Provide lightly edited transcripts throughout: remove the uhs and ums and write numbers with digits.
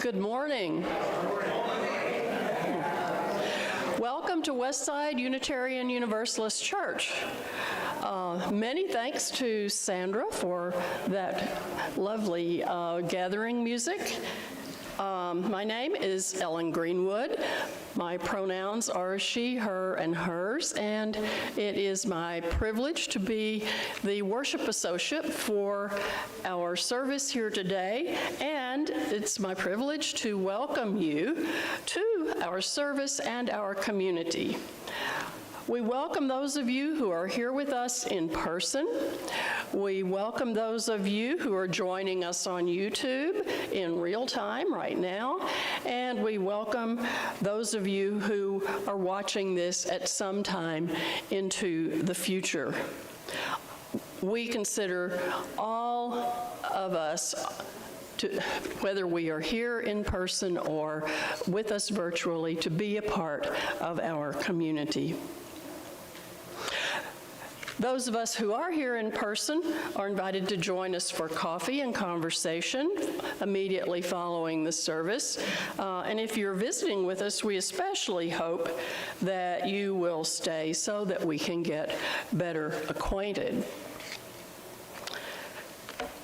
Good morning. Welcome to Westside Unitarian Universalist Church. Many thanks to Sandra for that lovely gathering music. My name is Ellen Greenwood. My pronouns are she, her, and hers, and it is my privilege to be the worship associate for our service here today, and it's my privilege to welcome you to our service and our community. We welcome those of you who are here with us in person. We welcome those of you who are joining us on YouTube in real time right now. And we welcome those of you who are watching this at some time into the future. We consider all of us, whether we are here in person or with us virtually, to be a part of our community. Those of us who are here in person are invited to join us for coffee and conversation immediately following the service. And if you're visiting with us, we especially hope that you will stay so that we can get better acquainted.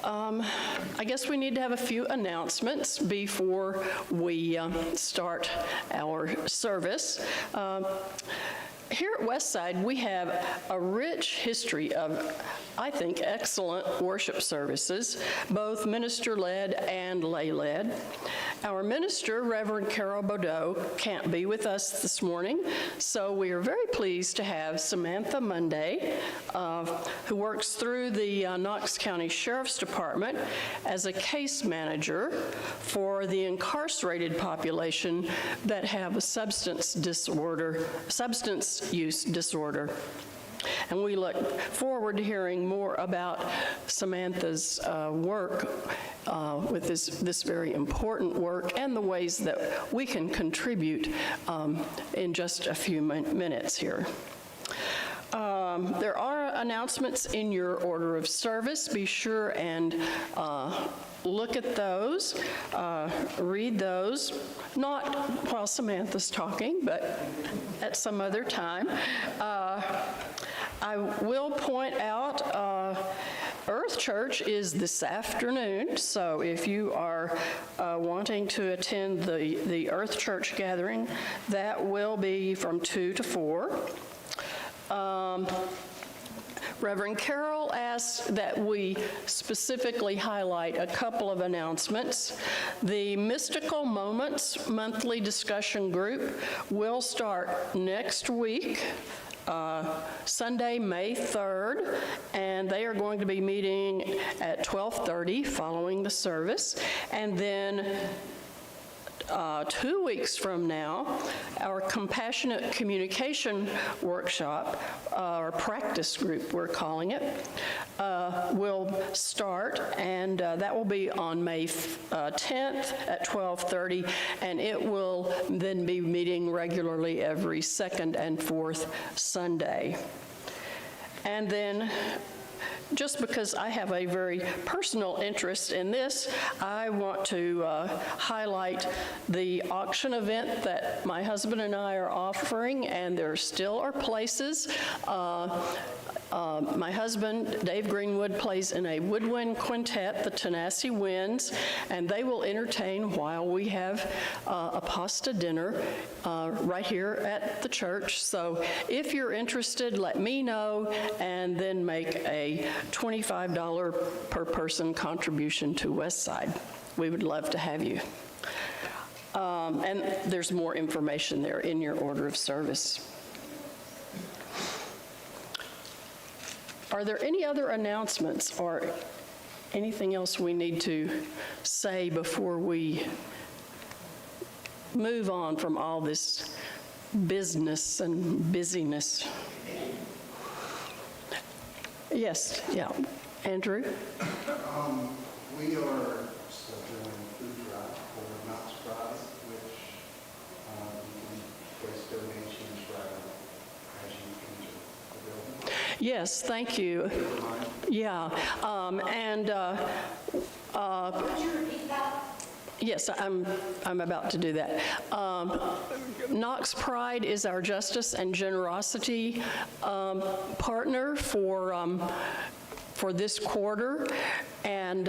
I guess we need to have a few announcemts before we start our service. Here at Westside, we have a rich history of, I think, excellent worship services, both minister-led and lay-led. Our minister, Reverend Carol Bordeaux, can't be with us this morning, so we are very pleased to have Samantha Monday, who works through the Knox County Sheriff's Department as a case manager for the incarcerated population that have a substance use disorder. And we look forward to hearing more about Samantha's work with this very important work and the ways that we can contribute in just a few minutes here. There are announcements in your order of service. Be sure and look at those, read those, not while Samantha's talking, but at some other time. I will point out Earth Church is this afternoon, so if you are wanting to attend the Earth Church gathering, that will be from 2 to 4. Reverend Carol asked that we specifically highlight a couple of announcements. The Mystical Moments monthly discussion group will start next week, Sunday, May 3rd, and they are going to be meeting at 12:30 following the service. And then 2 weeks from now, our Compassionate Communication Workshop, or practice group we're calling it, will start, and that will be on May 10th at 12:30, and it will then be meeting regularly every second and fourth Sunday. And then, just because I have a very personal interest in this, I want to highlight the auction event that my husband and I are offering, and there still are places. My husband, Dave Greenwood, plays in a woodwind quintet, the Tanassi Winds, and they will entertain while we have a pasta dinner right here at the church. So if you're interested, let me know, and then make a $25 per person contribution to Westside. We would love to have you. And there's more information there in your order of service. Are there any other announcements or anything else we need to say before we move on from all this business and busyness? Yes, yeah. Andrew? We are still doing food drive for Not Surprised, which you can place donations right as you enter the building. Yes, thank you. Yeah, Could you repeat that? Yes, I'm about to do that. Knox Pride is our justice and generosity partner for this quarter, and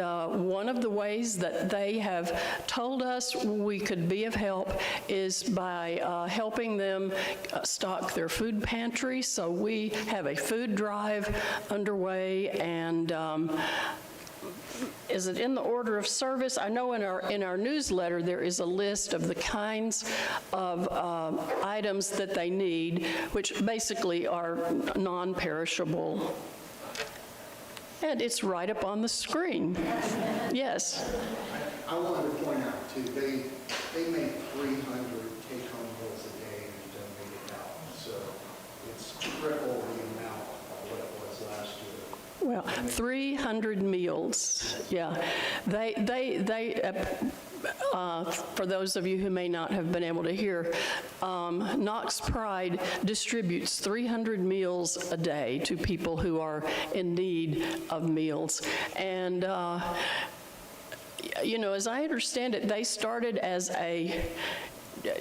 one of the ways that they have told us we could be of help is by helping them stock their food pantry. So we have a food drive underway, and is it in the order of service? I know in our newsletter there is a list of the kinds of items that they need, which basically are non-perishable. And it's right up on the screen. Yes. I wanted to point out, too, they make 300 take-home meals a day and donate it out. So it's triple the amount of what it was last year. Well, 300 meals, yeah. For those of you who may not have been able to hear, Knox Pride distributes 300 meals a day to people who are in need of meals. And, you know, as I understand it, they started as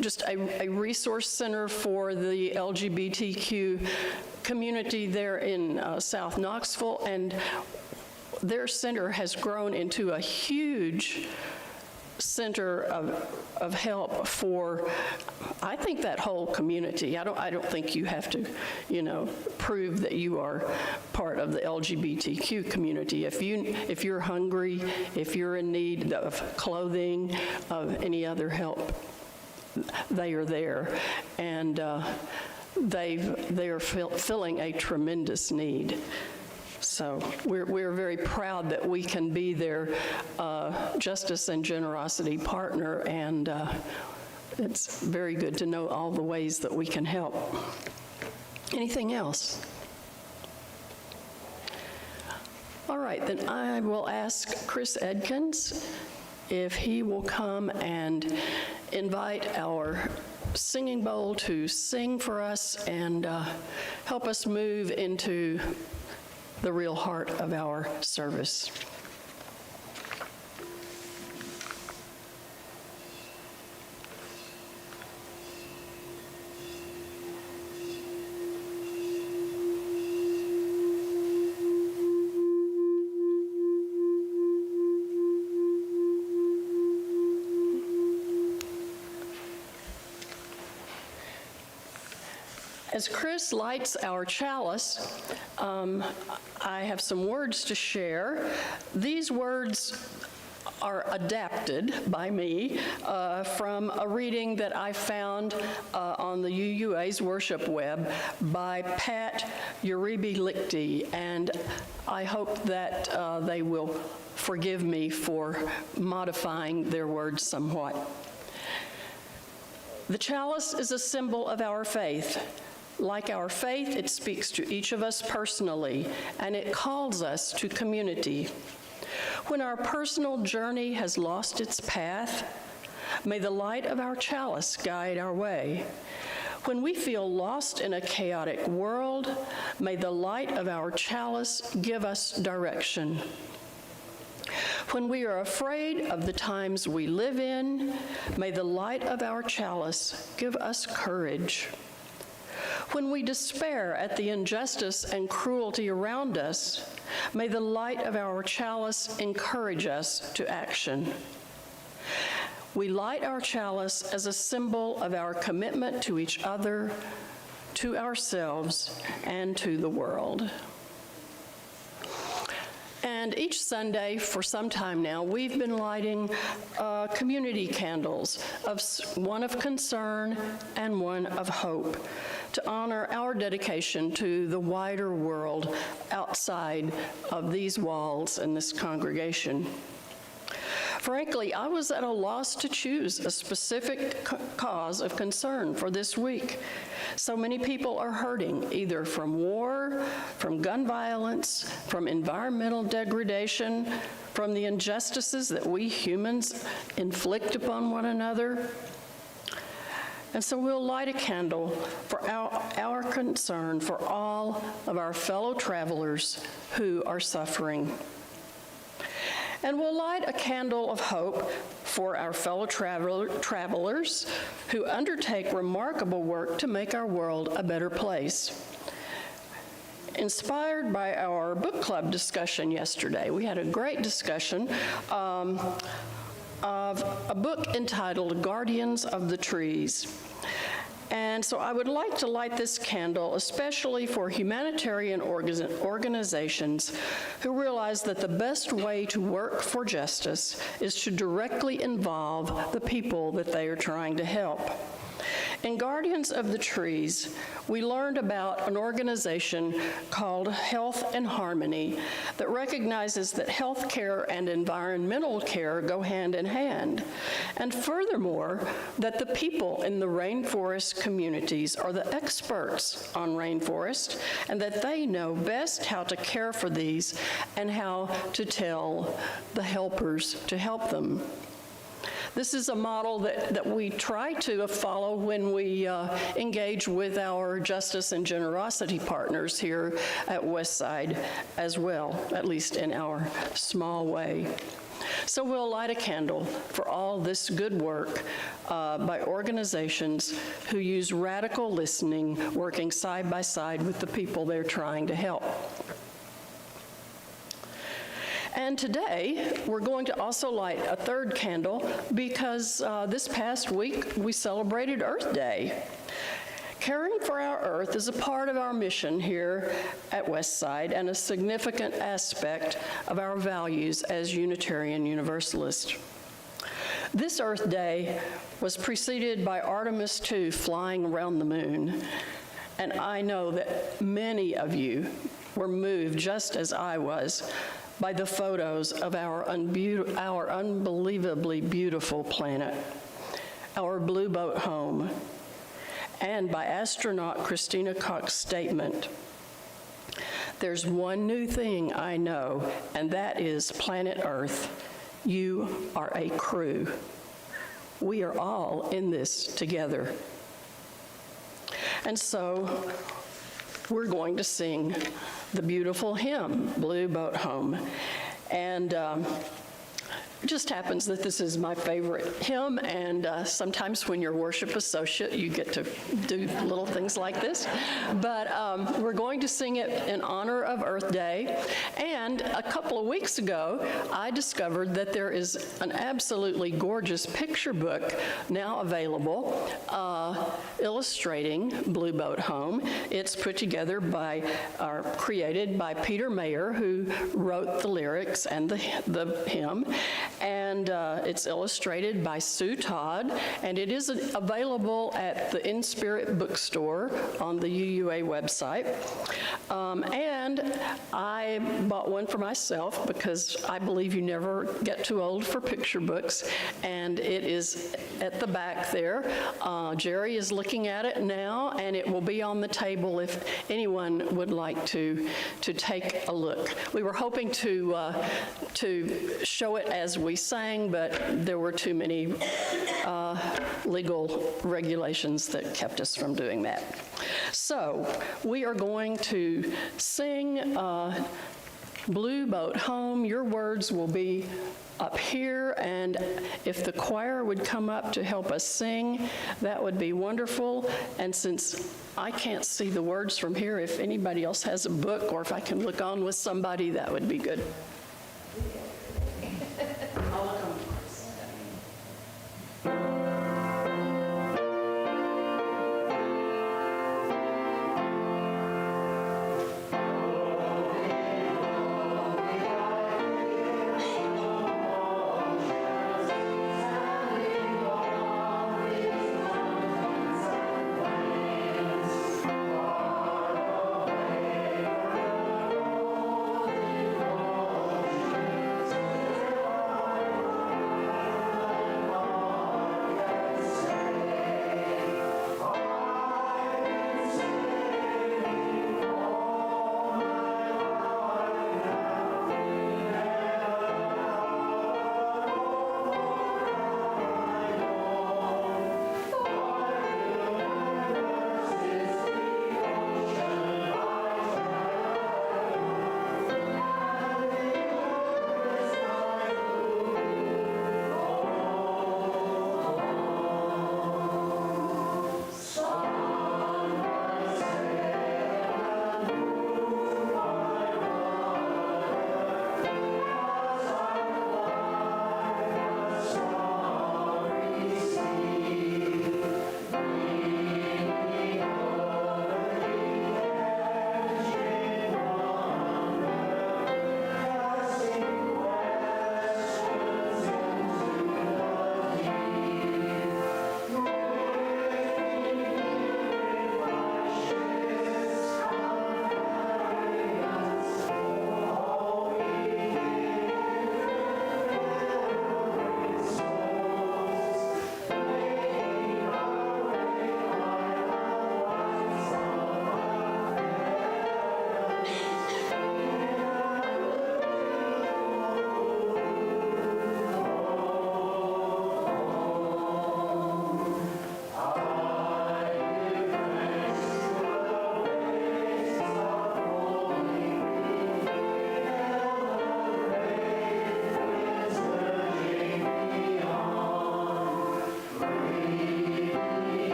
just a resource center for the LGBTQ community there in South Knoxville, and their center has grown into a huge center of help for, I think, that whole community. I don't think you have to, you know, prove that you are part of the LGBTQ community. If you're hungry, if you're in need of clothing, of any other help, they are there, and they are filling a tremendous need. So we're very proud that we can be their justice and generosity partner, and it's very good to know all the ways that we can help. Anything else? All right, then I will ask Chris Edkins if he will come and invite our singing bowl to sing for us and help us move into the real heart of our service. As Chris lights our chalice, I have some words to share. These words are adapted by me from a reading that I found on the UUA's worship web by Pat Uribe-Lichty, and I hope that they will forgive me for modifying their words somewhat. The chalice is a symbol of our faith. Like our faith, it speaks to each of us personally, and it calls us to community. When our personal journey has lost its path, may the light of our chalice guide our way. When we feel lost in a chaotic world, may the light of our chalice give us direction. When we are afraid of the times we live in, may the light of our chalice give us courage. When we despair at the injustice and cruelty around us, may the light of our chalice encourage us to action. We light our chalice as a symbol of our commitment to each other, to ourselves, and to the world. And each Sunday, for some time now, we've been lighting community candles, one of concern and one of hope, to honor our dedication to the wider world outside of these walls and this congregation. Frankly, I was at a loss to choose a specific cause of concern for this week. So many people are hurting, either from war, from gun violence, from environmental degradation, from the injustices that we humans inflict upon one another. And so we'll light a candle for our concern for all of our fellow travelers who are suffering. And we'll light a candle of hope for our fellow travelers who undertake remarkable work to make our world a better place. Inspired by our book club discussion yesterday, we had a great discussion of a book entitled Guardians of the Trees. And so I would like to light this candle, especially for humanitarian organizations who realize that the best way to work for justice is to directly involve the people that they are trying to help. In Guardians of the Trees, we learned about an organization called Health and Harmony that recognizes that health care and environmental care go hand in hand, and furthermore, that the people in the rainforest communities are the experts on rainforest, and that they know best how to care for these and how to tell the helpers to help them. This is a model that we try to follow when we engage with our justice and generosity partners here at Westside as well, at least in our small way. So we'll light a candle for all this good work by organizations who use radical listening, working side by side with the people they're trying to help. And today, we're going to also light a third candle because this past week, we celebrated Earth Day. Caring for our Earth is a part of our mission here at Westside and a significant aspect of our values as Unitarian Universalists. This Earth Day was preceded by Artemis II flying around the moon, and I know that many of you were moved, just as I was, by the photos of our unbelievably beautiful planet, our blue boat home, and by astronaut Christina Koch's statement, "There's one new thing I know, and that is planet Earth. You are a crew. We are all in this together." And so we're going to sing the beautiful hymn, Blue Boat Home. And it just happens that this is my favorite hymn, and sometimes when you're a worship associate, you get to do little things like this. But we're going to sing it in honor of Earth Day. And a couple of weeks ago, I discovered that there is an absolutely gorgeous picture book now available illustrating Blue Boat Home. It's put together by, or created by Peter Mayer, who wrote the lyrics and the hymn. And it's illustrated by Sue Todd, and it is available at the In Spirit bookstore on the UUA website. And I bought one for myself because I believe you never get too old for picture books, and it is at the back there. Jerry is looking at it now, and it will be on the table if anyone would like to take a look. We were hoping to show it as we sang, but there were too many legal regulations that kept us from doing that. So we are going to sing Blue Boat Home. Your words will be up here, and if the choir would come up to help us sing, that would be wonderful. And since I can't see the words from here, if anybody else has a book or if I can look on with somebody, that would be good.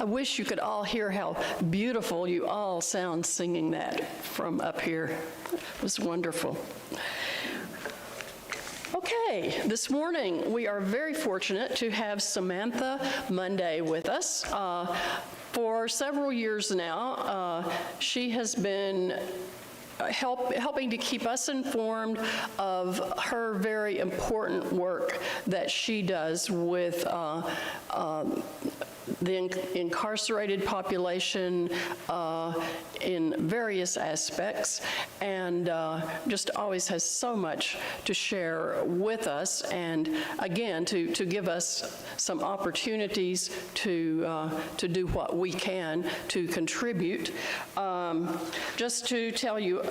I wish you could all hear how beautiful you all sound singing that from up here. It was wonderful. Okay, this morning we are very fortunate to have Samantha Monday with us. For several years now, she has been helping to keep us informed of her very important work that she does with the incarcerated population in various aspects, and just always has so much to share with us, and again, to give us some opportunities to do what we can to contribute. Just to tell you,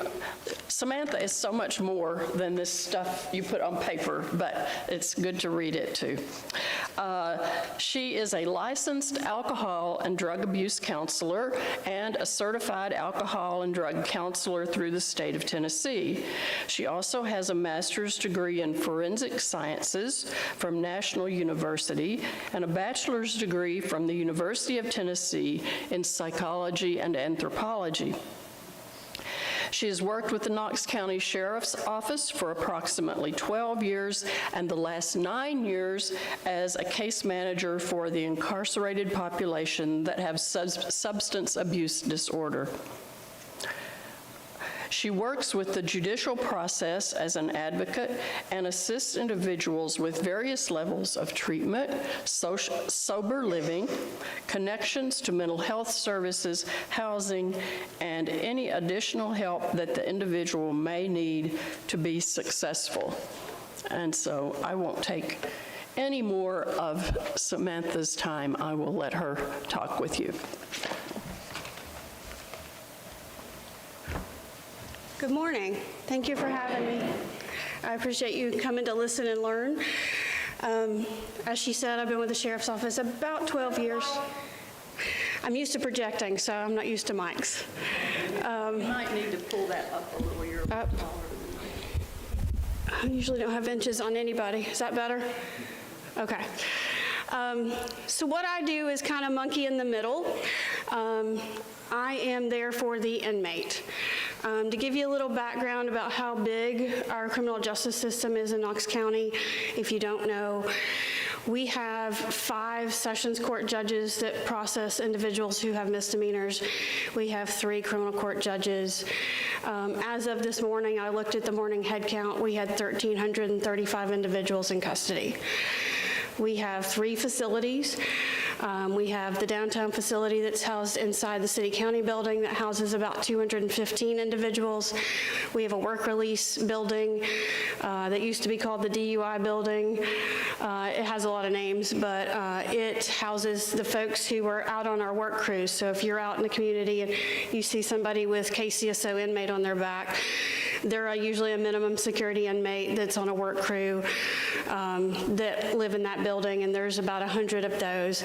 Samantha is so much more than this stuff you put on paper, but it's good to read it too. She is a licensed alcohol and drug abuse counselor and a certified alcohol and drug counselor through the state of Tennessee. She also has a master's degree in forensic sciences from National University and a bachelor's degree from the University of Tennessee in psychology and anthropology. She has worked with the Knox County Sheriff's Office for approximately 12 years and the last 9 years as a case manager for the incarcerated population that have substance abuse disorder. She works with the judicial process as an advocate and assists individuals with various levels of treatment, sober living, connections to mental health services, housing, and any additional help that the individual may need to be successful. And so I won't take any more of Samantha's time. I will let her talk with you. Good morning. Thank you for having me. I appreciate you coming to listen and learn. As she said, I've been with the Sheriff's Office about 12 years. I'm used to projecting, so I'm not used to mics. You might need to pull that up a little. You're Up. I usually don't have inches on anybody. Is that better? Okay. So what I do is kind of monkey in the middle. I am there for the inmate. To give you a little background about how big our criminal justice system is in Knox County, if you don't know, we have 5 Sessions Court judges that process individuals who have misdemeanors. We have 3 criminal court judges. As of this morning, I looked at the morning head count, we had 1,335 individuals in custody. We have 3 facilities. We have the downtown facility that's housed inside the city-county building that houses about 215 individuals. We have a work release building that used to be called the DUI building. It has a lot of names, but it houses the folks who are out on our work crews. So if you're out in the community and you see somebody with KCSO inmate on their back, they're usually a minimum security inmate that's on a work crew that live in that building, and there's about 100 of those.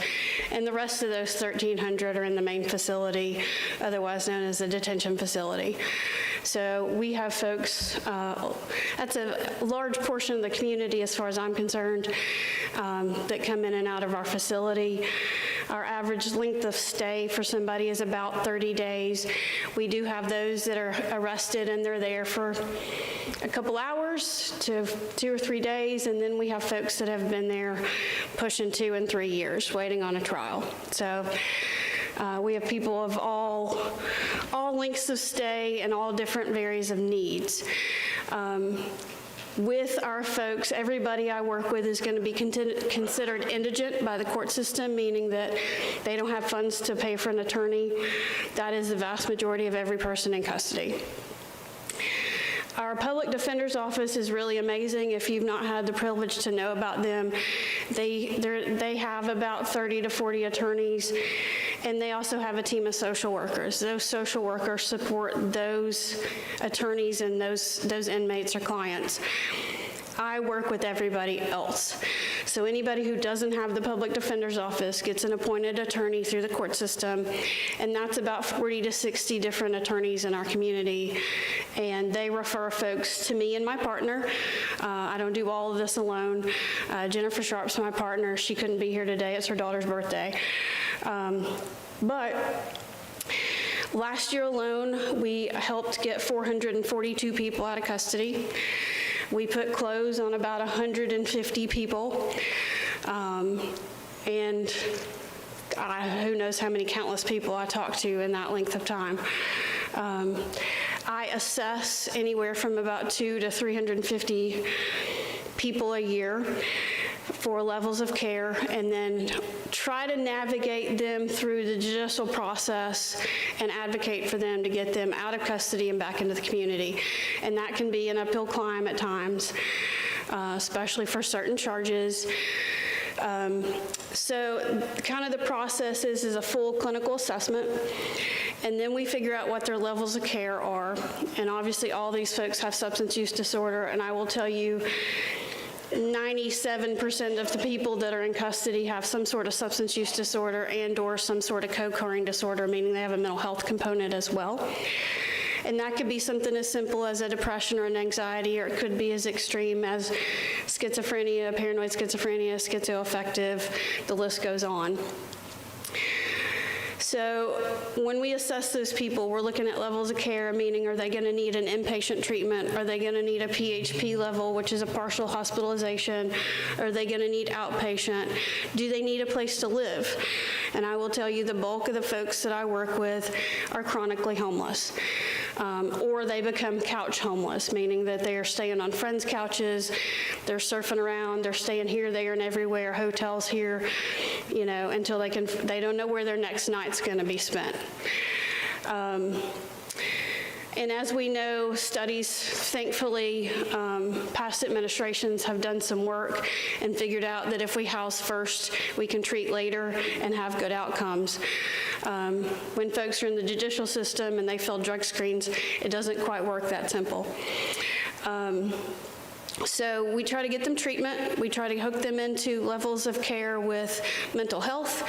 And the rest of those 1,300 are in the main facility, otherwise known as the detention facility. So we have folks, that's a large portion of the community as far as I'm concerned, that come in and out of our facility. Our average length of stay for somebody is about 30 days. We do have those that are arrested and they're there for a couple hours to 2 or 3 days, and then we have folks that have been there pushing 2 and 3 years waiting on a trial. So we have people of all lengths of stay and all different varies of needs. With our folks, everybody I work with is going to be considered indigent by the court system, meaning that they don't have funds to pay for an attorney. That is the vast majority of every person in custody. Our public defender's office is really amazing. If you've not had the privilege to know about them, they have about 30 to 40 attorneys, and they also have a team of social workers. Those social workers support those attorneys and those inmates or clients. I work with everybody else. So anybody who doesn't have the public defender's office gets an appointed attorney through the court system, and that's about 40 to 60 different attorneys in our community, and they refer folks to me and my partner. I don't do all of this alone. Jennifer Sharp's my partner. She couldn't be here today. It's her daughter's birthday. But last year alone, we helped get 442 people out of custody. We put clothes on about 150 people. And who knows how many countless people I talked to in that length of time. I assess anywhere from about 200 to 350 people a year for levels of care, and then try to navigate them through the judicial process and advocate for them to get them out of custody and back into the community. And that can be an uphill climb at times, especially for certain charges. So kind of the process is a full clinical assessment, and then we figure out what their levels of care are. And obviously all these folks have substance use disorder, and I will tell you 97% of the people that are in custody have some sort of substance use disorder and/or some sort of co-occurring disorder, meaning they have a mental health component as well. And that could be something as simple as a depression or an anxiety, or it could be as extreme as schizophrenia, paranoid schizophrenia, schizoaffective, the list goes on. So when we assess those people, we're looking at levels of care, meaning are they going to need an inpatient treatment? Are they going to need a PHP level, which is a partial hospitalization? Are they going to need outpatient? Do they need a place to live? And I will tell you the bulk of the folks that I work with are chronically homeless. Or they become couch homeless, meaning that they are staying on friends' couches, they're surfing around, they're staying here, there, and everywhere, hotels here, you know, until they don't know where their next night's going to be spent. And as we know, studies, thankfully, past administrations have done some work and figured out that if we house first, we can treat later and have good outcomes. When folks are in the judicial system and they fill drug screens, it doesn't quite work that simple. So we try to get them treatment. We try to hook them into levels of care with mental health.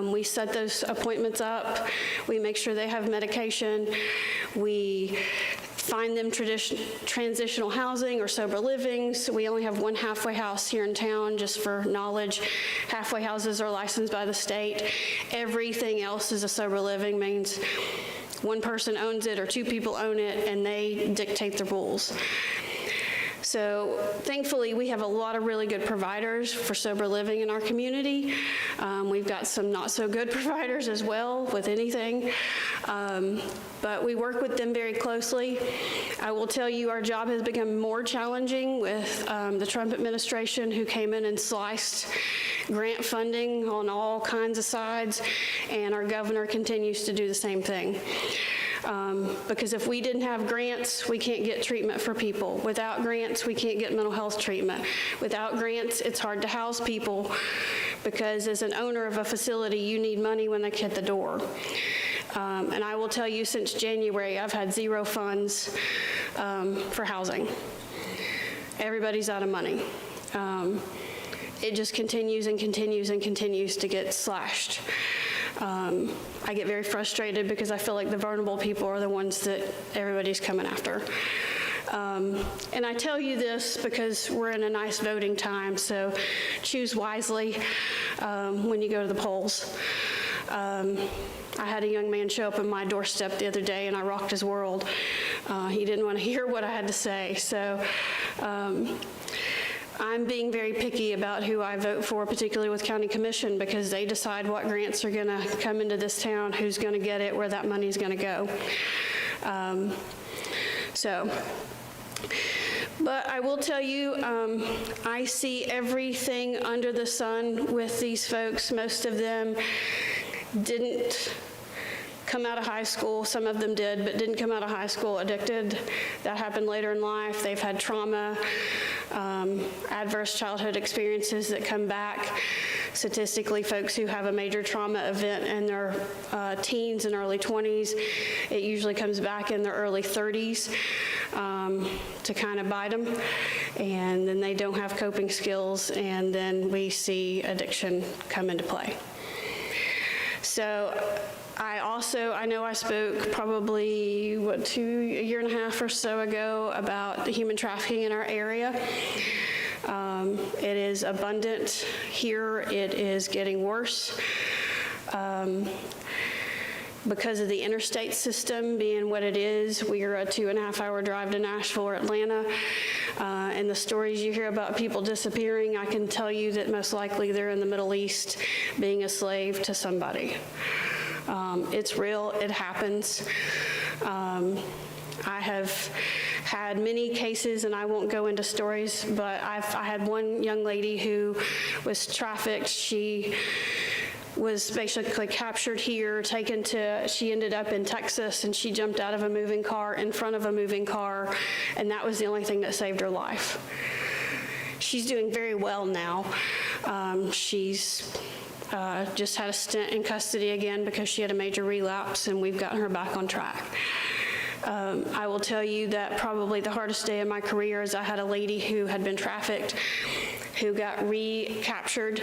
We set those appointments up. We make sure they have medication. We find them transitional housing or sober living. So we only have one halfway house here in town, just for knowledge. Halfway houses are licensed by the state. Everything else is a sober living, means one person owns it or two people own it, and they dictate the rules. So thankfully, we have a lot of really good providers for sober living in our community. We've got some not so good providers as well with anything, but we work with them very closely. I will tell you our job has become more challenging with the Trump administration, who came in and sliced grant funding on all kinds of sides, and our governor continues to do the same thing. Because if we didn't have grants, we can't get treatment for people. Without grants, we can't get mental health treatment. Without grants, it's hard to house people, because as an owner of a facility, you need money when they hit the door. And I will tell you, since January, I've had zero funds for housing. Everybody's out of money. It just continues and continues and continues to get slashed. I get very frustrated because I feel like the vulnerable people are the ones that everybody's coming after. And I tell you this because we're in a nice voting time, so choose wisely when you go to the polls. I had a young man show up at my doorstep the other day, and I rocked his world. He didn't want to hear what I had to say, so I'm being very picky about who I vote for, particularly with county commission, because they decide what grants are going to come into this town, who's going to get it, where that money's going to go. But I will tell you, I see everything under the sun with these folks. Most of them didn't come out of high school. Some of them did, but didn't come out of high school addicted. That happened later in life. They've had trauma, adverse childhood experiences that come back. Statistically, folks who have a major trauma event in their teens and early 20s, it usually comes back in their early 30s to kind of bite them. And then they don't have coping skills, and then we see addiction come into play. So I know I spoke probably, a year and a half or so ago about the human trafficking in our area. It is abundant here. It is getting worse. Because of the interstate system being what it is, we are a 2.5-hour drive to Nashville or Atlanta. And the stories you hear about people disappearing, I can tell you that most likely they're in the Middle East being a slave to somebody. It's real, it happens. I have had many cases, and I won't go into stories, but I had one young lady who was trafficked. She was basically captured here, she ended up in Texas, and she jumped out of a moving car in front of a moving car, and that was the only thing that saved her life. She's doing very well now. She's just had a stint in custody again because she had a major relapse, and we've gotten her back on track. I will tell you that probably the hardest day of my career is I had a lady who had been trafficked, who got recaptured,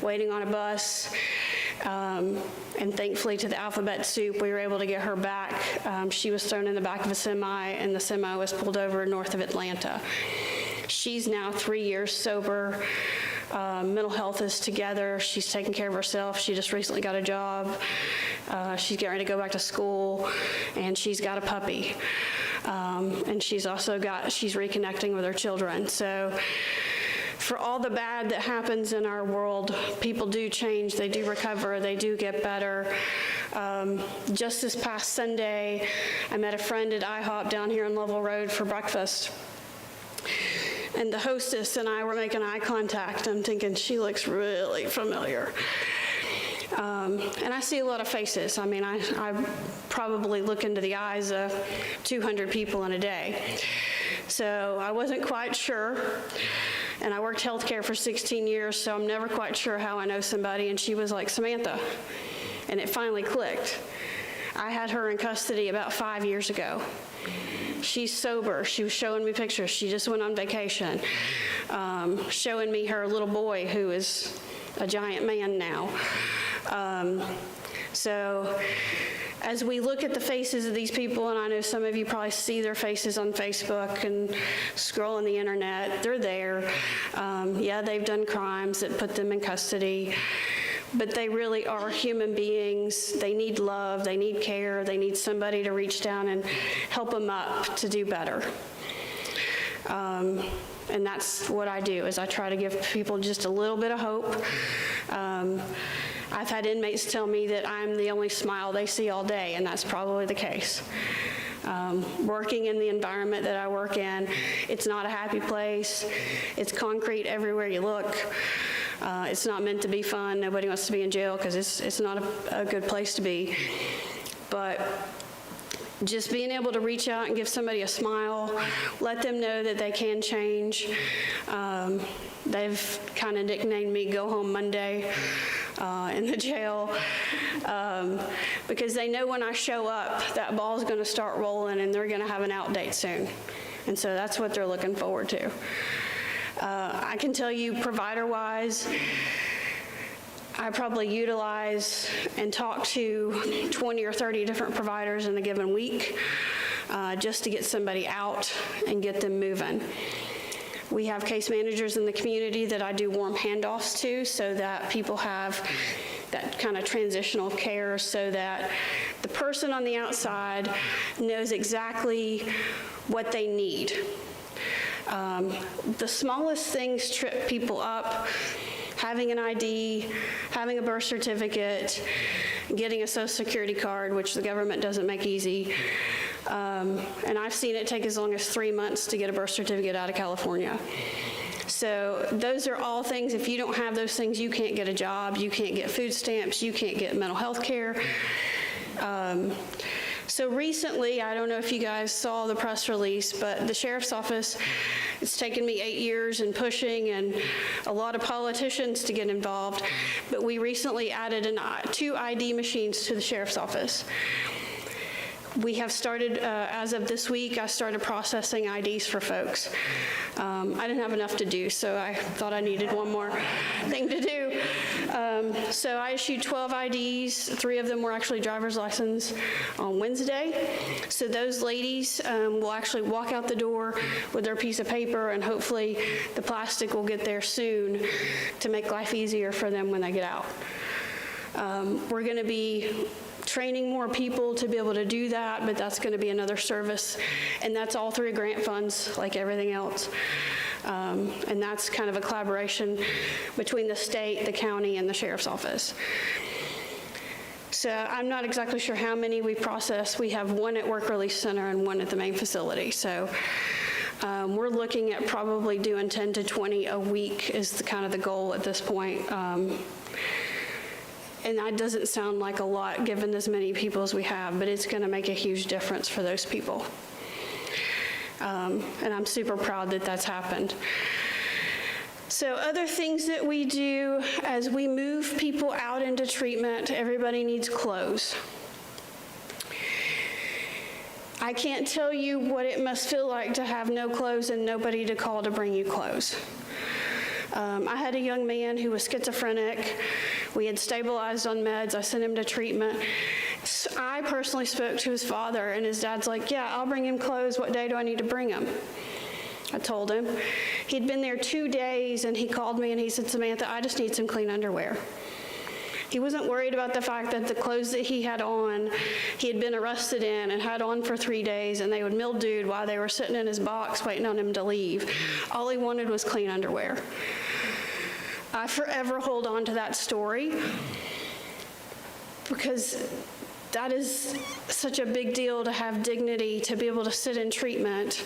waiting on a bus, and thankfully to the alphabet soup, we were able to get her back. She was thrown in the back of a semi, and the semi was pulled over north of Atlanta. She's now 3 years sober. Mental health is together. She's taking care of herself. She just recently got a job. She's getting ready to go back to school, and she's got a puppy. And she's reconnecting with her children. So for all the bad that happens in our world, people do change, they do recover, they do get better. Just this past Sunday, I met a friend at IHOP down here on Lovell Road for breakfast. And the hostess and I were making eye contact. I'm thinking, she looks really familiar. And I see a lot of faces. I mean, I probably look into the eyes of 200 people in a day. So I wasn't quite sure. And I worked healthcare for 16 years, so I'm never quite sure how I know somebody. And she was like, Samantha. And it finally clicked. I had her in custody about 5 years ago. She's sober. She was showing me pictures. She just went on vacation, showing me her little boy who is a giant man now. So as we look at the faces of these people, and I know some of you probably see their faces on Facebook and scroll on the internet, they're there. Yeah, they've done crimes that put them in custody, but they really are human beings. They need love, they need care, they need somebody to reach down and help them up to do better. And that's what I do, is I try to give people just a little bit of hope. I've had inmates tell me that I'm the only smile they see all day, and that's probably the case. Working in the environment that I work in, it's not a happy place. It's concrete everywhere you look. It's not meant to be fun. Nobody wants to be in jail because it's not a good place to be. But just being able to reach out and give somebody a smile, let them know that they can change. They've kind of nicknamed me Go Home Monday in the jail, because they know when I show up, that ball's going to start rolling and they're going to have an out date soon. And so that's what they're looking forward to. I can tell you, provider-wise, I probably utilize and talk to 20 or 30 different providers in a given week just to get somebody out and get them moving. We have case managers in the community that I do warm handoffs to, so that people have that kind of transitional care, so that the person on the outside knows exactly what they need. The smallest things trip people up. Having an ID, having a birth certificate, getting a Social Security card, which the government doesn't make easy. And I've seen it take as long as 3 months to get a birth certificate out of California. So those are all things, if you don't have those things, you can't get a job, you can't get food stamps, you can't get mental health care. So recently, I don't know if you guys saw the press release, but the sheriff's office, it's taken me 8 years and pushing and a lot of politicians to get involved, but we recently added 2 ID machines to the sheriff's office. We have started, as of this week, I started processing IDs for folks. I didn't have enough to do, so I thought I needed one more thing to do. So I issued 12 IDs. 3 of them were actually driver's license on Wednesday. So those ladies will actually walk out the door with their piece of paper, and hopefully the plastic will get there soon to make life easier for them when they get out. We're going to be training more people to be able to do that, but that's going to be another service, and that's all through grant funds like everything else. And that's kind of a collaboration between the state, the county, and the sheriff's office. So I'm not exactly sure how many we process. We have one at Work Release Center and one at the main facility. So we're looking at probably doing 10 to 20 a week is kind of the goal at this point. And that doesn't sound like a lot given as many people as we have, but it's going to make a huge difference for those people. And I'm super proud that that's happened. So other things that we do as we move people out into treatment, everybody needs clothes. I can't tell you what it must feel like to have no clothes and nobody to call to bring you clothes. I had a young man who was schizophrenic. We had stabilized on meds. I sent him to treatment. I personally spoke to his father, and his dad's like, yeah, I'll bring him clothes. What day do I need to bring him? I told him. He'd been there 2 days, and he called me, and he said, Samantha, I just need some clean underwear. He wasn't worried about the fact that the clothes that he had on, he had been arrested in and had on for 3 days, and they would mildewed while they were sitting in his box waiting on him to leave. All he wanted was clean underwear. I forever hold on to that story because that is such a big deal, to have dignity, to be able to sit in treatment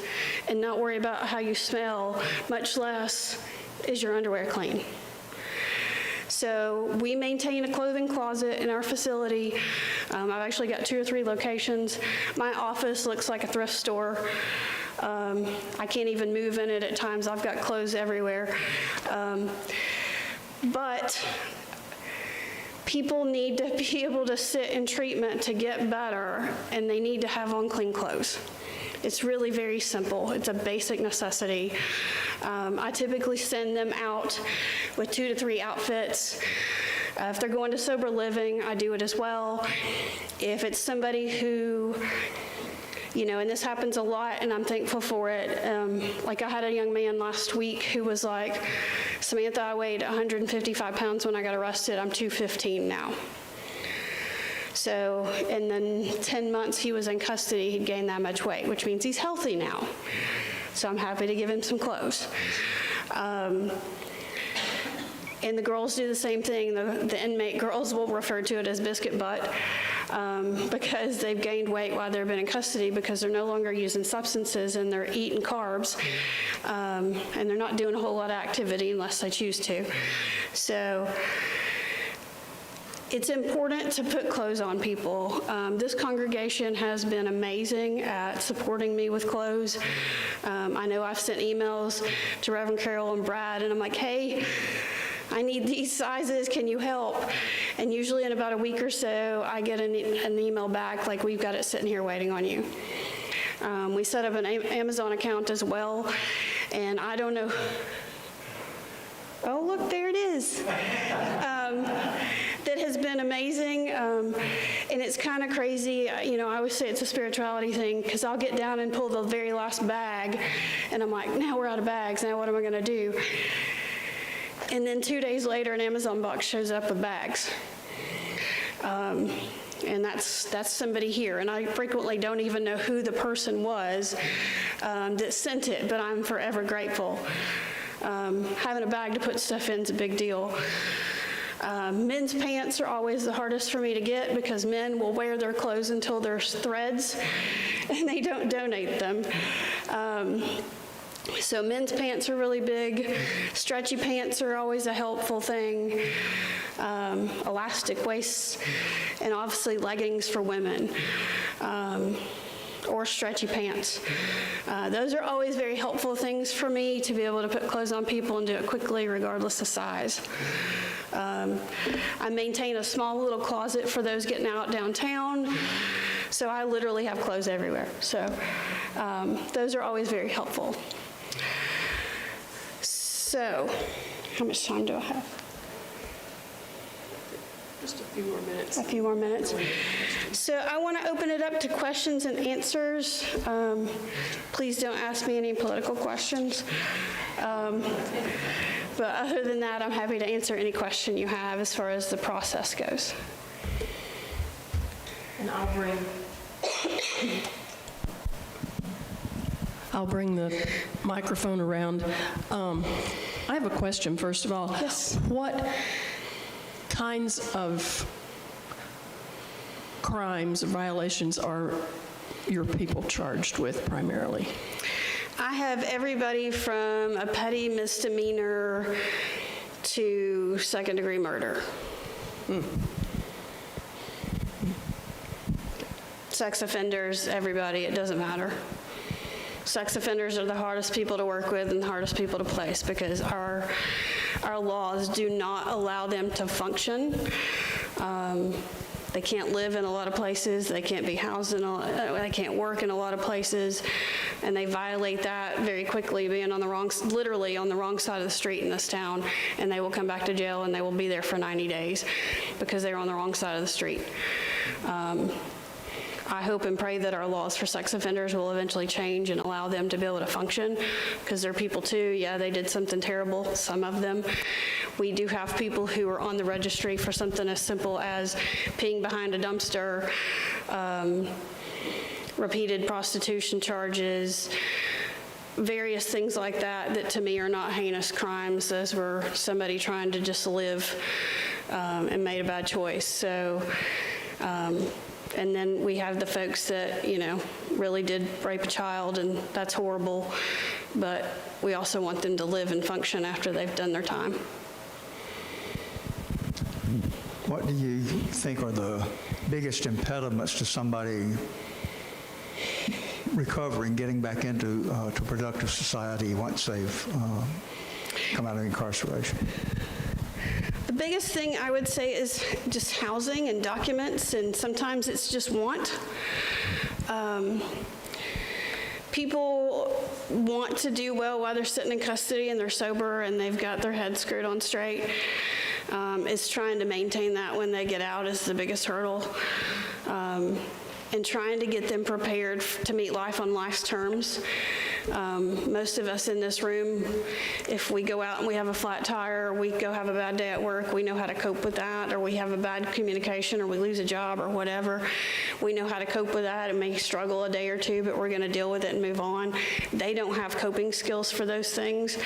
and not worry about how you smell, much less is your underwear clean. So we maintain a clothing closet in our facility. I've actually got 2 or 3 locations. My office looks like a thrift store. I can't even move in it at times. I've got clothes everywhere. But people need to be able to sit in treatment to get better, and they need to have on clean clothes. It's really very simple. It's a basic necessity. I typically send them out with 2 to 3 outfits. If they're going to sober living, I do it as well. If it's somebody who, you know, and this happens a lot, and I'm thankful for it. Like I had a young man last week who was like, Samantha, I weighed 155 pounds when I got arrested. I'm 215 now. So in the 10 months he was in custody, he'd gained that much weight, which means he's healthy now. So I'm happy to give him some clothes. And the girls do the same thing. The inmate girls will refer to it as biscuit butt because they've gained weight while they've been in custody because they're no longer using substances and they're eating carbs and they're not doing a whole lot of activity unless they choose to. So it's important to put clothes on people. This congregation has been amazing at supporting me with clothes. I know I've sent emails to Reverend Carol and Brad, and I'm like, hey, I need these sizes, can you help? And usually in about a week or so, I get an email back like, we've got it sitting here waiting on you. We set up an Amazon account as well, and I don't know. Oh, look, there it is. That has been amazing, and it's kind of crazy. You know, I always say it's a spirituality thing because I'll get down and pull the very last bag, and I'm like, now we're out of bags, now what am I going to do? And then 2 days later, an Amazon box shows up with bags. And that's somebody here, and I frequently don't even know who the person was that sent it, but I'm forever grateful. Having a bag to put stuff in is a big deal. Men's pants are always the hardest for me to get because men will wear their clothes until there's threads and they don't donate them. So men's pants are really big. Stretchy pants are always a helpful thing. Elastic waists, and obviously leggings for women. Or stretchy pants. Those are always very helpful things for me to be able to put clothes on people and do it quickly regardless of size. I maintain a small little closet for those getting out downtown, so I literally have clothes everywhere. So those are always very helpful. So, how much time do I have? Just a few more minutes. A few more minutes. So I want to open it up to questions and answers. Please don't ask me any political questions. But other than that, I'm happy to answer any question you have as far as the process goes. And I'll bring the microphone around. I have a question, first of all. Yes. What kinds of crimes or violations are your people charged with primarily? I have everybody from a petty misdemeanor to second-degree murder. Sex offenders, everybody, it doesn't matter. Sex offenders are the hardest people to work with and the hardest people to place because our laws do not allow them to function. They can't live in a lot of places. They can't be housed in they can't work in a lot of places, and they violate that very quickly, being on the literally on the wrong side of the street in this town, and they will come back to jail and they will be there for 90 days because they're on the wrong side of the street. I hope and pray that our laws for sex offenders will eventually change and allow them to be able to function, because they're people too. Yeah, they did something terrible, some of them. We do have people who are on the registry for something as simple as peeing behind a dumpster, repeated prostitution charges, various things like that that to me are not heinous crimes. Those were somebody trying to just live and made a bad choice. So. And then we have the folks that, really did rape a child, and that's horrible. But we also want them to live and function after they've done their time. What do you think are the biggest impediments to somebody recovering, getting back into to productive society once they've come out of incarceration? The biggest thing I would say is just housing and documents, and sometimes it's just want. People want to do well while they're sitting in custody and they're sober and they've got their head screwed on straight. It's trying to maintain that when they get out is the biggest hurdle. And trying to get them prepared to meet life on life's terms. Most of us in this room, if we go out and we have a flat tire, or we go have a bad day at work, we know how to cope with that, or we have a bad communication, or we lose a job, or whatever. We know how to cope with that. It may struggle a day or two, but we're going to deal with it and move on. They don't have coping skills for those things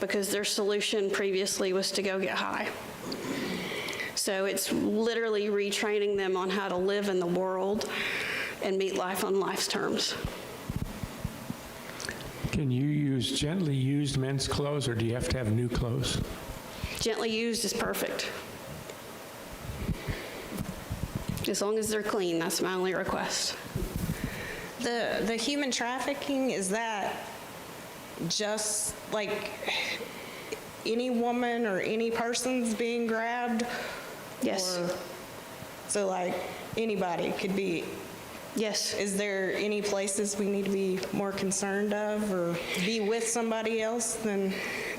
because their solution previously was to go get high. So it's literally retraining them on how to live in the world and meet life on life's terms. Can you use gently used men's clothes, or do you have to have new clothes? Gently used is perfect. As long as they're clean, that's my only request. The human trafficking, is that just like any woman or any person's being grabbed? Yes. Or, so like anybody could be? Yes. Is there any places we need to be more concerned of or be with somebody else than?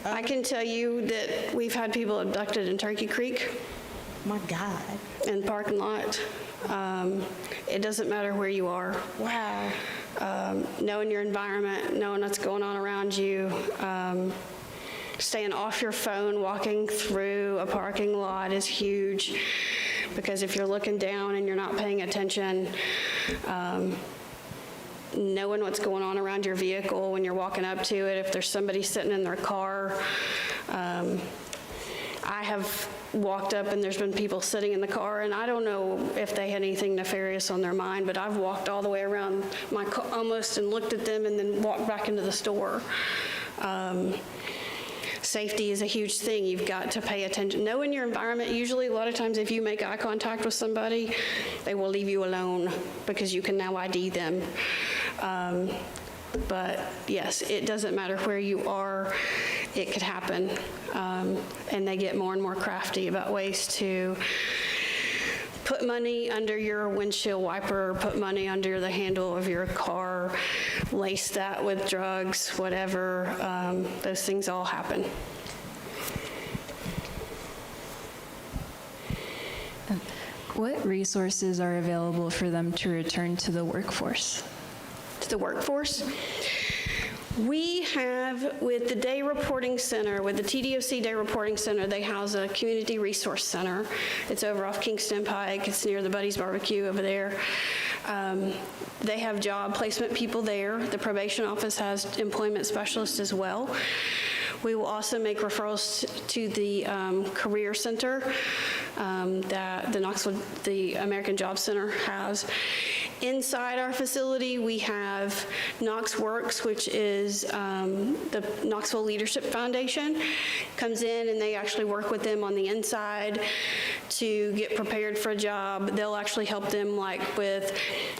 I can tell you that we've had people abducted in Turkey Creek. My God. In the parking lot. It doesn't matter where you are. Wow. Knowing your environment, knowing what's going on around you, staying off your phone, walking through a parking lot is huge, because if you're looking down and you're not paying attention, knowing what's going on around your vehicle when you're walking up to it, if there's somebody sitting in their car. I have walked up and there's been people sitting in the car, and I don't know if they had anything nefarious on their mind, but I've walked all the way around my car almost and looked at them and then walked back into the store. Safety is a huge thing. You've got to pay attention. Knowing your environment, usually a lot of times if you make eye contact with somebody, they will leave you alone because you can now ID them. But yes, it doesn't matter where you are, it could happen. And they get more and more crafty about ways to put money under your windshield wiper, put money under the handle of your car, lace that with drugs, whatever. Those things all happen. What resources are available for them to return to the workforce? To the workforce. We have, with the Day Reporting Center, with the TDOC Day Reporting Center, they house a community resource center. It's over off Kingston Pike. It's near the Buddy's Barbecue over there. They have job placement people there. The probation office has employment specialists as well. We will also make referrals to the Career Center that the American Job Center has. Inside our facility, we have Knox Works, which is the Knoxville Leadership Foundation. Comes in and they actually work with them on the inside to get prepared for a job. They'll actually help them like with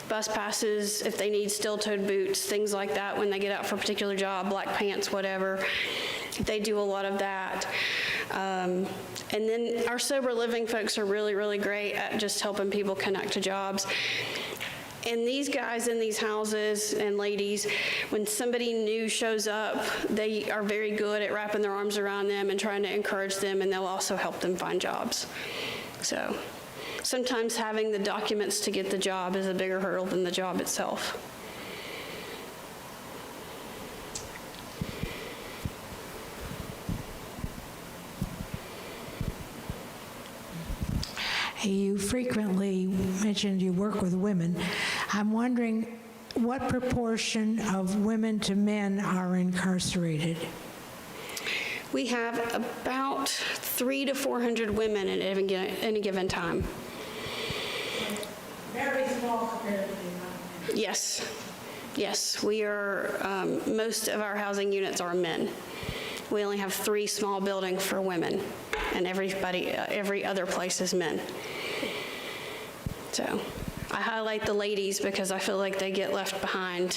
bus passes, if they need steel-toed boots, things like that when they get out for a particular job, black pants, whatever. They do a lot of that. And then our sober living folks are really, really great at just helping people connect to jobs. And these guys in these houses and ladies, when somebody new shows up, they are very good at wrapping their arms around them and trying to encourage them, and they'll also help them find jobs. So sometimes having the documents to get the job is a bigger hurdle than the job itself. You frequently mentioned you work with women. I'm wondering what proportion of women to men are incarcerated? We have about 300 to 400 women at any given time. Very small compared to the men. Yes. Yes, we are, most of our housing units are men. We only have 3 small buildings for women, and every other place is men. So I highlight the ladies because I feel like they get left behind.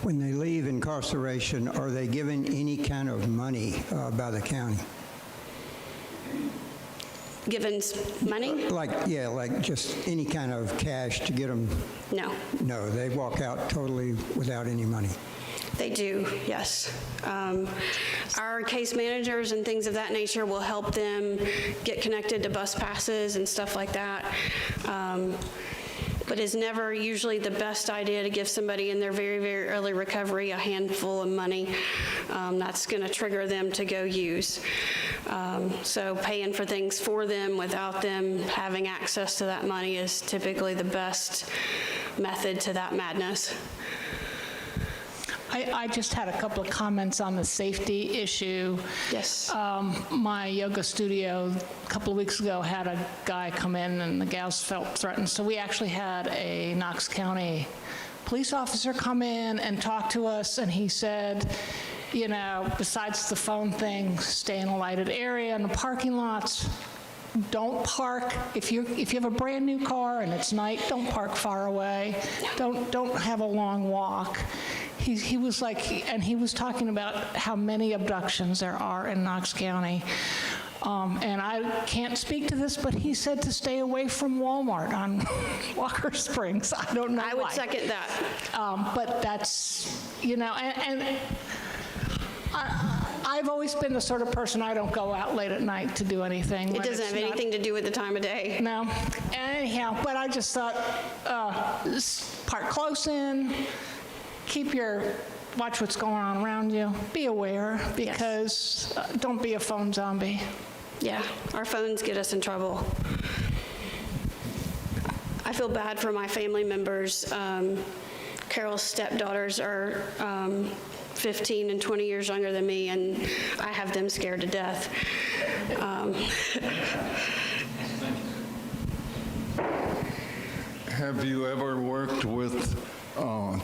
When they leave incarceration, are they given any kind of money by the county? Given money? Like just any kind of cash to get them? No. No, they walk out totally without any money. They do, yes. Our case managers and things of that nature will help them get connected to bus passes and stuff like that. But it's never usually the best idea to give somebody in their very, very early recovery a handful of money. That's going to trigger them to go use. So paying for things for them without them having access to that money is typically the best method to that madness. I just had a couple of comments on the safety issue. Yes. My yoga studio a couple of weeks ago had a guy come in and the gals felt threatened. So we actually had a Knox County police officer come in and talk to us, and he said, you know, besides the phone thing, stay in a lighted area in the parking lots. Don't park, if you have a brand new car and it's night, don't park far away. Don't have a long walk. He was like, and he was talking about how many abductions there are in Knox County. And I can't speak to this, but he said to stay away from Walmart on Walker Springs. I don't know I would second that. But that's, you know, and I've always been the sort of person, I don't go out late at night to do anything. It doesn't have anything to do with the time of day. No. Anyhow, but I just thought, park close in, watch what's going on around you, be aware, because don't be a phone zombie. Yeah, our phones get us in trouble. I feel bad for my family members. Carol's stepdaughters are 15 and 20 years younger than me, and I have them scared to death. Have you ever worked with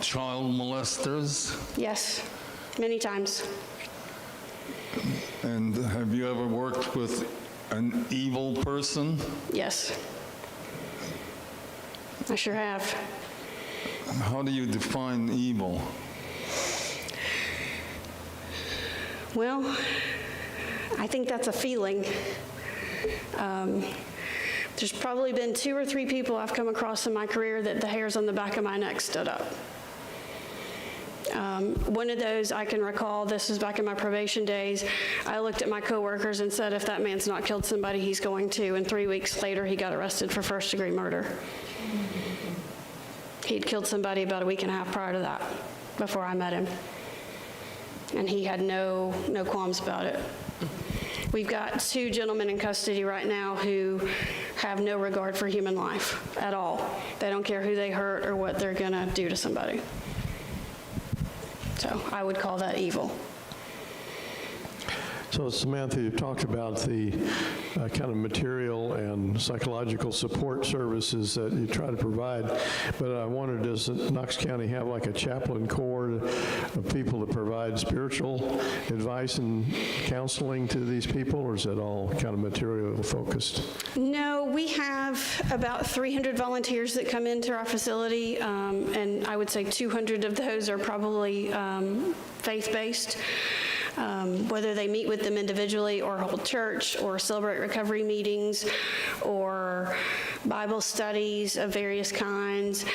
child molesters? Yes, many times. And have you ever worked with an evil person? Yes. I sure have. How do you define evil? Well, I think that's a feeling. There's probably been 2 or 3 people I've come across in my career that the hairs on the back of my neck stood up. One of those I can recall, this was back in my probation days, I looked at my coworkers and said, if that man's not killed somebody, he's going to, and 3 weeks later, he got arrested for first-degree murder. He'd killed somebody about a week and a half prior to that, before I met him. And he had no qualms about it. We've got 2 gentlemen in custody right now who have no regard for human life at all. They don't care who they hurt or what they're gonna do to somebody. So I would call that evil. So Samantha, you talked about the kind of material and psychological support services that you try to provide, but I wondered, does Knox County have like a chaplain corps of people that provide spiritual advice and counseling to these people, or is it all kind of material focused? No, we have about 300 volunteers that come into our facility, and I would say 200 of those are probably faith-based. Whether they meet with them individually or hold church or celebrate recovery meetings or Bible studies of various kinds.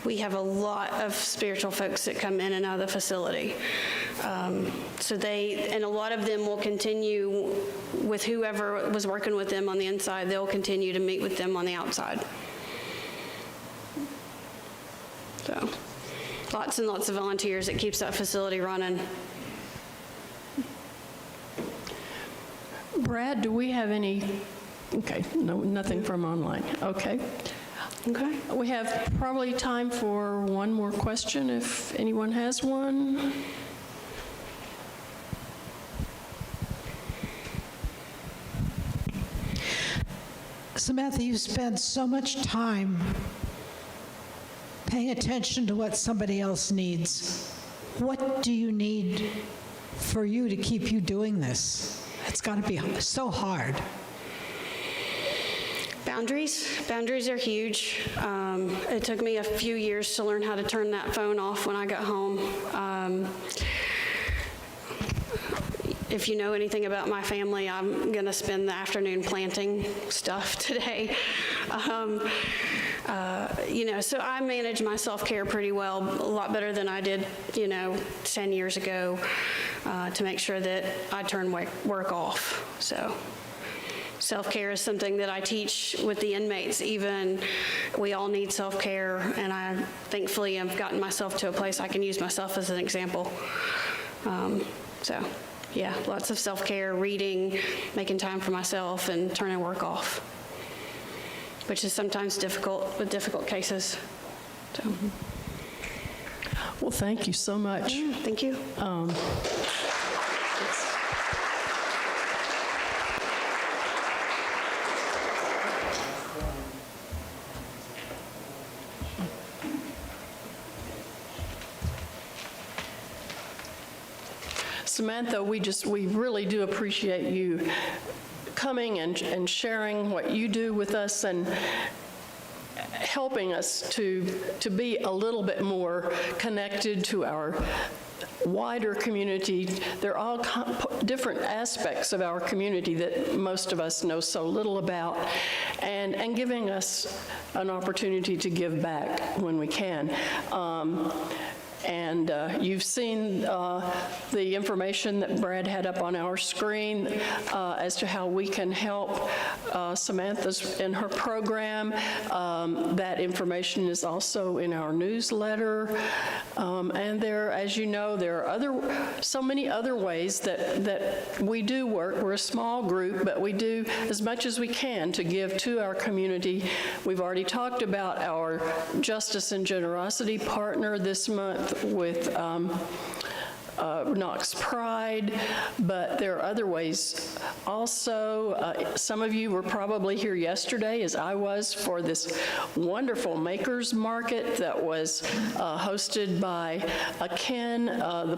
We have a lot of spiritual folks that come in and out of the facility. And a lot of them will continue with whoever was working with them on the inside, they'll continue to meet with them on the outside. So, lots and lots of volunteers. It keeps that facility running. Brad, do we have any, okay, no, nothing from online, okay. Okay. We have probably time for one more question if anyone has one. Samantha, you spend so much time paying attention to what somebody else needs. What do you need for you to keep you doing this? It's got to be so hard. Boundaries. Boundaries are huge. It took me a few years to learn how to turn that phone off when I got home. If you know anything about my family, I'm going to spend the afternoon planting stuff today. So I manage my self-care pretty well, a lot better than I did, 10 years ago, to make sure that I turn work off. So self-care is something that I teach with the inmates. Even we all need self-care, and I thankfully have gotten myself to a place I can use myself as an example. Yeah, lots of self-care, reading, making time for myself, and turning work off, which is sometimes difficult with difficult cases. So. Well, thank you so much. Yeah, thank you. Samantha, we really do appreciate you coming and sharing what you do with us and helping us to be a little bit more connected to our wider community. There are all different aspects of our community that most of us know so little about, and giving us an opportunity to give back when we can. You've seen the information that Brad had up on our screen as to how we can help Samantha's in her program. That information is also in our newsletter. And there, as you know, there are so many other ways that we do work. We're a small group, but we do as much as we can to give to our community. We've already talked about our Justice and Generosity partner this month with Knox Pride, but there are other ways also. Some of you were probably here yesterday, as I was, for this wonderful Makers Market that was hosted by Ken, the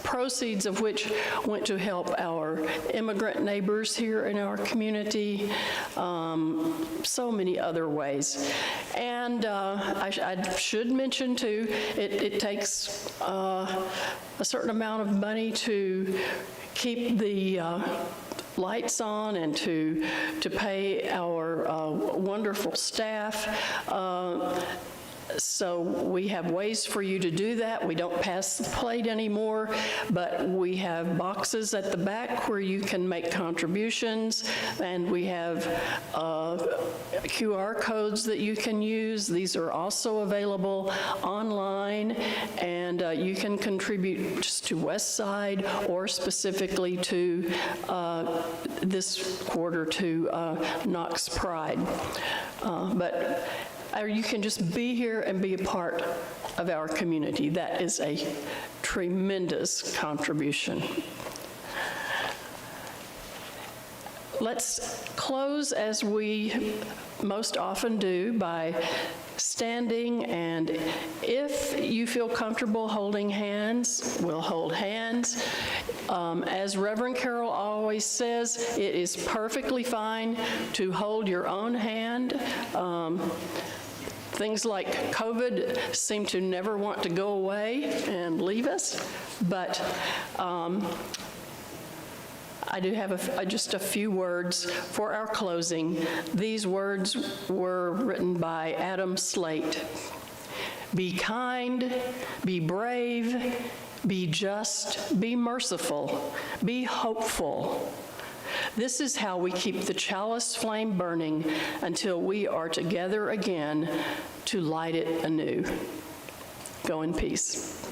proceeds of which went to help our immigrant neighbors here in our community. So many other ways. And I should mention too, it takes a certain amount of money to keep the lights on and to pay our wonderful staff. So we have ways for you to do that. We don't pass the plate anymore, but we have boxes at the back where you can make contributions, and we have QR codes that you can use. These are also available online, and you can contribute just to West Side or specifically to this quarter to Knox Pride. Or you can just be here and be a part of our community. That is a tremendous contribution. Let's close as we most often do by standing, and if you feel comfortable holding hands, we'll hold hands. As Reverend Carroll always says, it is perfectly fine to hold your own hand. Things like COVID seem to never want to go away and leave us, but I do have just a few words for our closing. These words were written by Adam Slate. Be kind, be brave, be just, be merciful, be hopeful. This is how we keep the chalice flame burning until we are together again to light it anew. Go in peace.